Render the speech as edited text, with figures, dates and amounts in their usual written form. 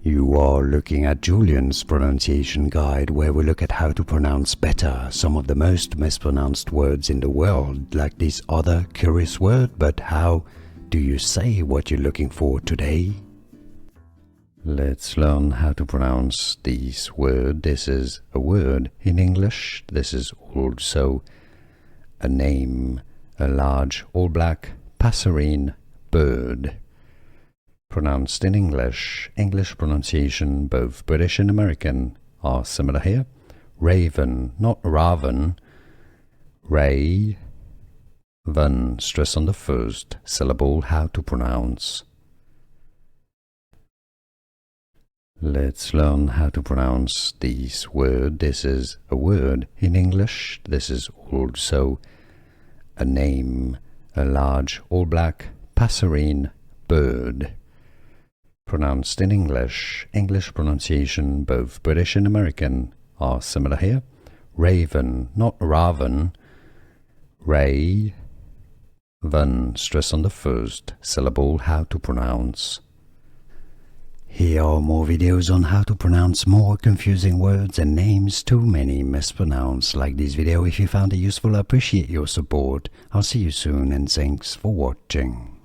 You are looking at Julian's pronunciation guide, where we look at how to pronounce better some of the most mispronounced words in the world, like this other curious word. But how do you say what you're looking for today? Let's learn how to pronounce this word. This is a word in English. This is also a name, a large all-black passerine bird. Pronounced in English. English pronunciation, both British and American, are similar here. Raven, not raven. Raven. Stress on the first syllable. How to pronounce. Let's learn how to pronounce this word. This is a word in English. This is also a name, a large all-black passerine bird. Pronounced in English. English pronunciation, both British and American, are similar here. Raven, not raven. Raven. Stress on the first syllable. How to pronounce. Here are more videos on how to pronounce more confusing words and names too many mispronounced. Like this video if you found it useful. I appreciate your support. I'll see you soon and thanks for watching.